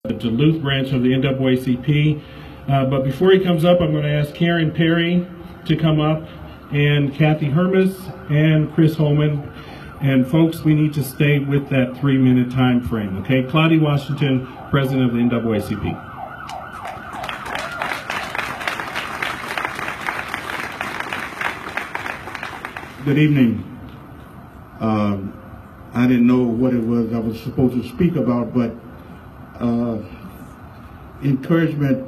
the Duluth branch of the NAACP. But before he comes up, I'm going to ask Karen Perry to come up, and Kathy Hermes and Chris Holman. And folks, we need to stay with that 3-minute time frame, okay? Claudie Washington, President of the NAACP. Good evening. I didn't know what it was I was supposed to speak about, but encouragement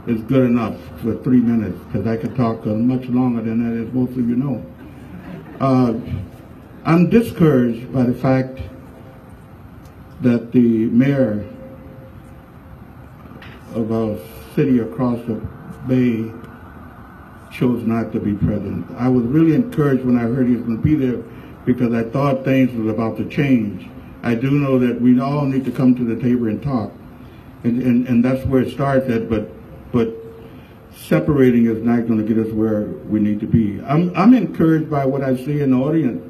is good enough for 3 minutes, because I could talk much longer than that, as most of you know. I'm discouraged by the fact that the mayor of our city across the bay chose not to be present. I was really encouraged when I heard he was going to be there, because I thought things was about to change. I do know that we all need to come to the table and talk, and that's where it starts at, but separating is not going to get us where we need to be. I'm encouraged by what I see in the audience.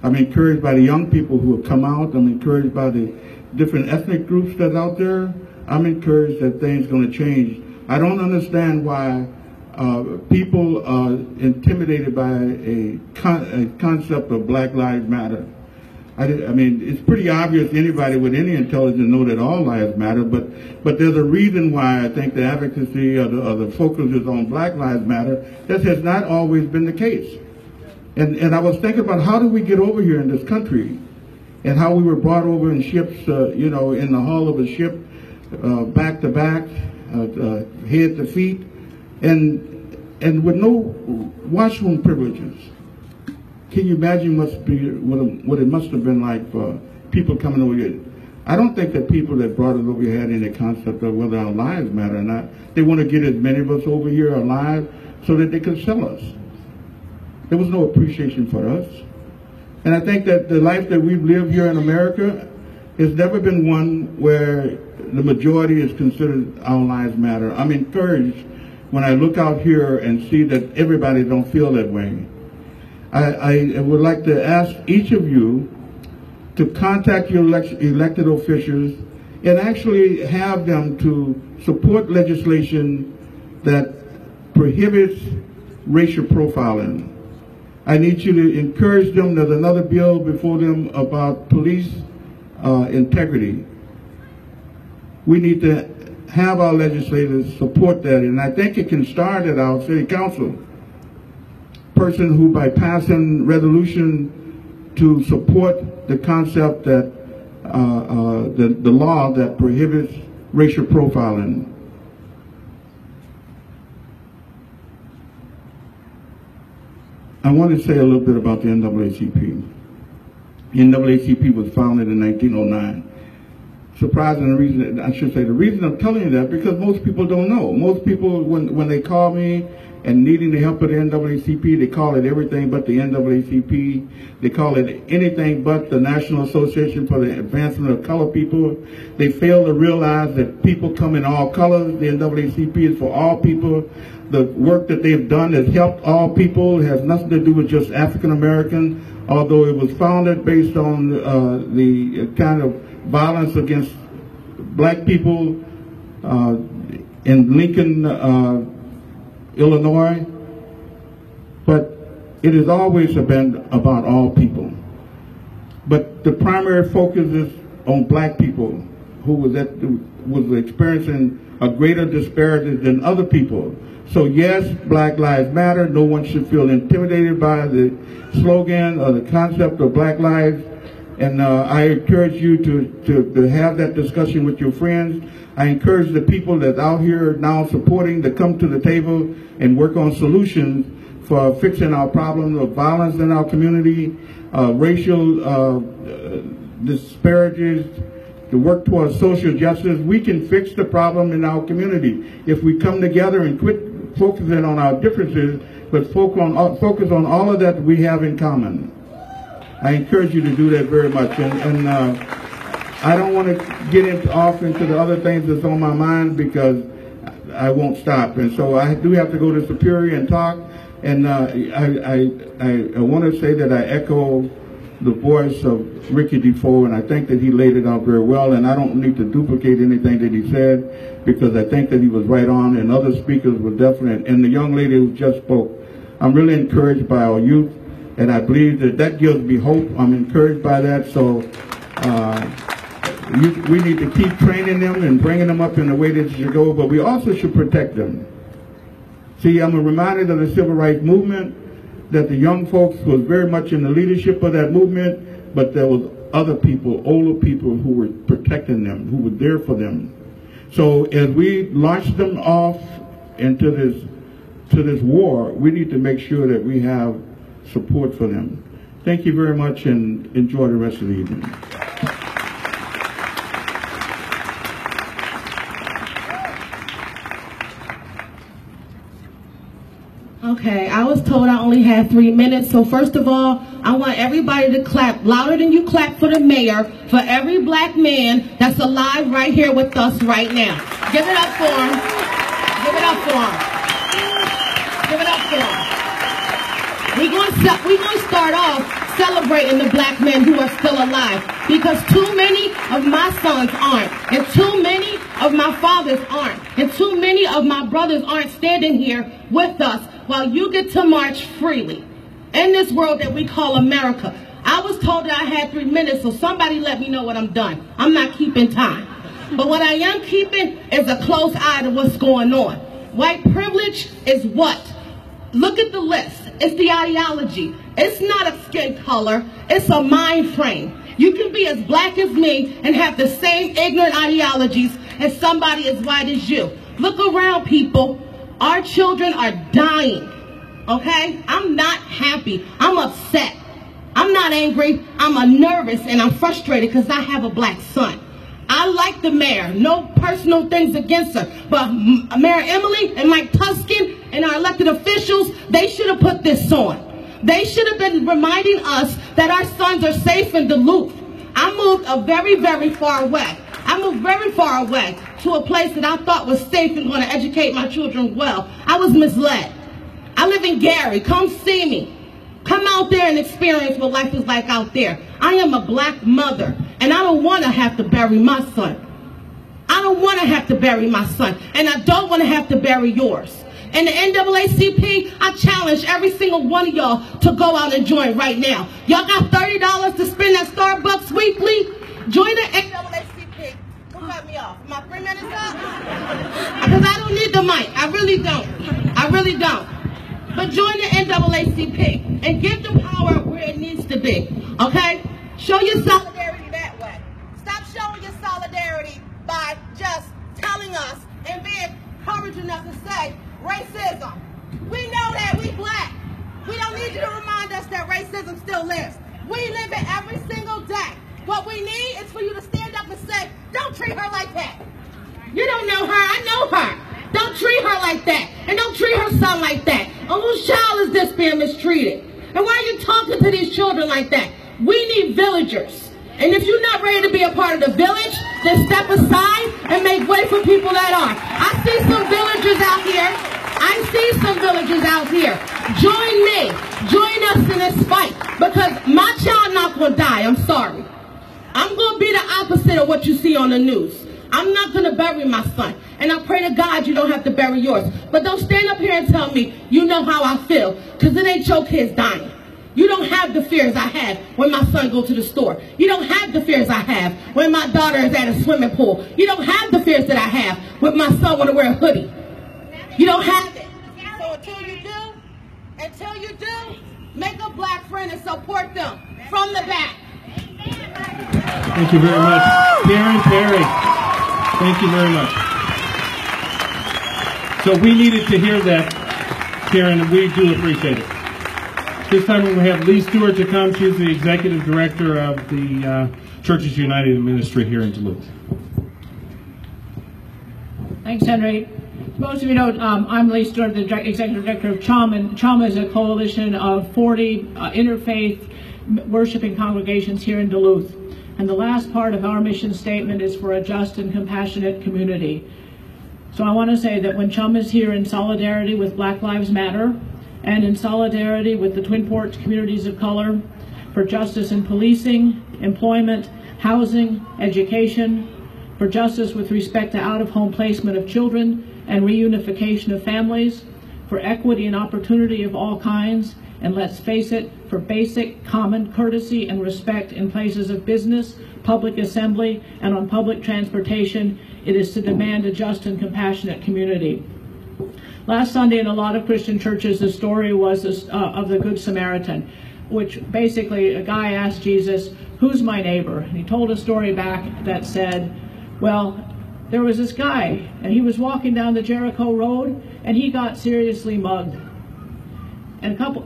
I'm encouraged by the young people who have come out. I'm encouraged by the different ethnic groups that's out there. I'm encouraged that things are going to change. I don't understand why people are intimidated by a concept of Black Lives Matter. I mean, it's pretty obvious anybody with any intelligence know that all lives matter, but there's a reason why I think the advocacy or the focus is on Black Lives Matter. That has not always been the case. And I was thinking about how did we get over here in this country, and how we were brought over in ships, you know, in the hull of a ship, back to back, head to feet, and with no washroom privileges. Can you imagine what it must have been like for people coming over here? I don't think that people that brought us over here had any concept of whether our lives matter or not. They want to get as many of us over here alive so that they can sell us. There was no appreciation for us. And I think that the life that we've lived here in America has never been one where the majority is considered our lives matter. I'm encouraged when I look out here and see that everybody don't feel that way. I would like to ask each of you to contact your elected officials and actually have them to support legislation that prohibits racial profiling. I need you to encourage them. There's another bill before them about police integrity. We need to have our legislators support that, and I think it can start at our city council person who, by passing resolution to support the concept that the law that prohibits racial profiling. I want to say a little bit about the NAACP. The NAACP was founded in 1909. Surprising, the reason I'm telling you that, because most people don't know. Most people, when they call me and needing the help of the NAACP, they call it everything but the NAACP. They call it anything but the National Association for the Advancement of Colored People. They fail to realize that people come in all colors. The NAACP is for all people. The work that they've done has helped all people. It has nothing to do with just African American, although it was founded based on the kind of violence against black people in Lincoln, Illinois. But it has always been about all people. But the primary focus is on black people who was experiencing a greater disparity than other people. So yes, Black Lives Matter. No one should feel intimidated by the slogan or the concept of Black Lives. And I encourage you to have that discussion with your friends. I encourage the people that out here now supporting to come to the table and work on solutions for fixing our problems of violence in our community, racial disparities, to work towards social justice. We can fix the problem in our community if we come together and quit focusing on our differences, but focus on all of that we have in common. I encourage you to do that very much. And I don't want to get off into the other things that's on my mind, because I won't stop. And so I do have to go to Superior and talk. And I want to say that I echo the voice of Ricky Defoe, and I think that he laid it out very well, and I don't need to duplicate anything that he said, because I think that he was right on, and other speakers were definite. And the young lady who just spoke, I'm really encouraged by our youth, and I believe that that gives me hope. I'm encouraged by that, so we need to keep training them and bringing them up in the way that they should go, but we also should protect them. See, I'm reminded of the civil rights movement, that the young folks was very much in the leadership of that movement, but there was other people, older people, who were protecting them, who were there for them. So as we launch them off into this war, we need to make sure that we have support for them. Thank you very much, and enjoy the rest of the evening. Okay, I was told I only had 3 minutes, so first of all, I want everybody to clap louder than you clap for the mayor, for every black man that's alive right here with us right now. Give it up for him. Give it up for him. Give it up for him. We're going to start off celebrating the black men who are still alive, because too many of my sons aren't, and too many of my fathers aren't, and too many of my brothers aren't standing here with us while you get to march freely in this world that we call America. I was told that I had 3 minutes, so somebody let me know when I'm done. I'm not keeping time. But what I am keeping is a close eye to what's going on. White privilege is what? Look at the list. It's the ideology. It's not a skin color. It's a mind frame. You can be as black as me and have the same ignorant ideologies as somebody as white as you. Look around, people. Our children are dying. Okay? I'm not happy. I'm upset. I'm not angry. I'm nervous and I'm frustrated because I have a black son. I like the mayor. No personal things against her. But Mayor Emily and Mike Tuskin and our elected officials, they should have put this on. They should have been reminding us that our sons are safe in Duluth. I moved very, very far away. I moved very far away to a place that I thought was safe and going to educate my children well. I was misled. I live in Gary. Come see me. Come out there and experience what life is like out there. I am a black mother, and I don't want to have to bury my son. I don't want to have to bury my son, and I don't want to have to bury yours. And the NAACP, I challenge every single one of y'all to go out and join right now. Y'all got $30 to spend at Starbucks weekly? Join the NAACP. Who cut me off? My 3 minutes up? Because I don't need the mic. I really don't. I really don't. But join the NAACP and give the power where it needs to be. Okay? Show your solidarity that way. Stop showing your solidarity by just telling us and being courage enough to say, racism. We know that we black. We don't need you to remind us that racism still lives. We live it every single day. What we need is for you to stand up and say, don't treat her like that. You don't know her, I know her. Don't treat her like that. And don't treat her son like that. Oh, whose child is this being mistreated? And why are you talking to these children like that? We need villagers. And if you're not ready to be a part of the village, then step aside and make way for people that are. I see some villagers out here. I see some villagers out here. Join me. Join us in this fight. Because my child not going to die. I'm sorry. I'm going to be the opposite of what you see on the news. I'm not going to bury my son. And I pray to God you don't have to bury yours. But don't stand up here and tell me you know how I feel. Because it ain't your kids dying. You don't have the fears I have when my son goes to the store. You don't have the fears I have when my daughter is at a swimming pool. You don't have the fears that I have when my son want to wear a hoodie. You don't have it. So until you do, make a black friend and support them from the back. Thank you very much. Karen Perry. Thank you very much. So we needed to hear that, Karen, and we do appreciate it. This time we have Lee Stewart to come. She's the Executive Director of the Churches United Ministry here in Duluth. Thanks, Henry. Most of you know I'm Lee Stewart, the Executive Director of Chum, and Chum is a coalition of 40 interfaith worshiping congregations here in Duluth. And the last part of our mission statement is for a just and compassionate community. So I want to say that when Chum is here in solidarity with Black Lives Matter and in solidarity with the Twin Ports communities of color, for justice in policing, employment, housing, education, for justice with respect to out-of-home placement of children and reunification of families, for equity and opportunity of all kinds, and let's face it, for basic common courtesy and respect in places of business, public assembly, and on public transportation. It is to demand a just and compassionate community. Last Sunday in a lot of Christian churches, the story was of the Good Samaritan, which basically a guy asked Jesus, "Who's my neighbor?" And he told a story back that said, well, there was this guy, and he was walking down the Jericho Road, and he got seriously mugged. And a couple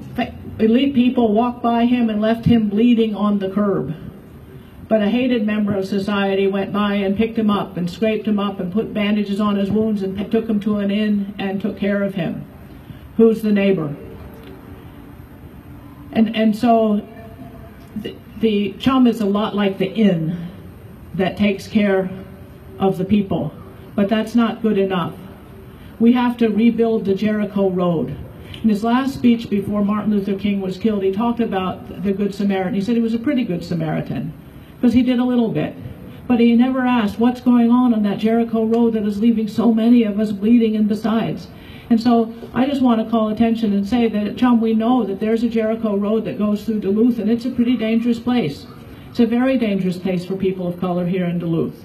elite people walked by him and left him bleeding on the curb. But a hated member of society went by and picked him up and scraped him up and put bandages on his wounds and took him to an inn and took care of him. Who's the neighbor? And so the Chum is a lot like the inn that takes care of the people, but that's not good enough. We have to rebuild the Jericho Road. In his last speech before Martin Luther King was killed, he talked about the Good Samaritan. He said he was a pretty good Samaritan because he did a little bit, but he never asked what's going on that Jericho Road that is leaving so many of us bleeding and besides. And so I just want to call attention and say that at Chum we know that there's a Jericho Road that goes through Duluth, and it's a pretty dangerous place. It's a very dangerous place for people of color here in Duluth.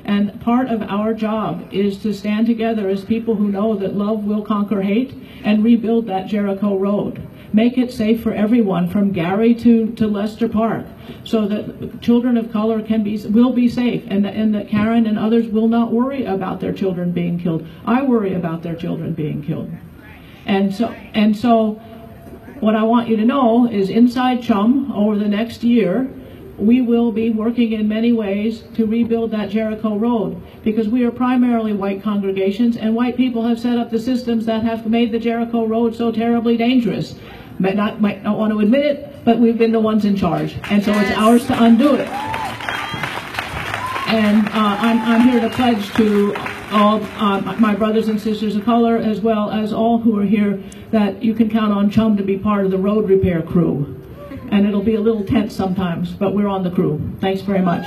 And part of our job is to stand together as people who know that love will conquer hate and rebuild that Jericho Road. Make it safe for everyone from Gary to Lester Park, so that children of color will be safe, and that Karen and others will not worry about their children being killed. I worry about their children being killed. And so what I want you to know is inside Chum over the next year, we will be working in many ways to rebuild that Jericho Road, because we are primarily white congregations, and white people have set up the systems that have made the Jericho Road so terribly dangerous. Might not want to admit it, but we've been the ones in charge, and so it's ours to undo it. And I'm here to pledge to all my brothers and sisters of color, as well as all who are here, that you can count on Chum to be part of the road repair crew. And it'll be a little tense sometimes, but we're on the crew. Thanks very much.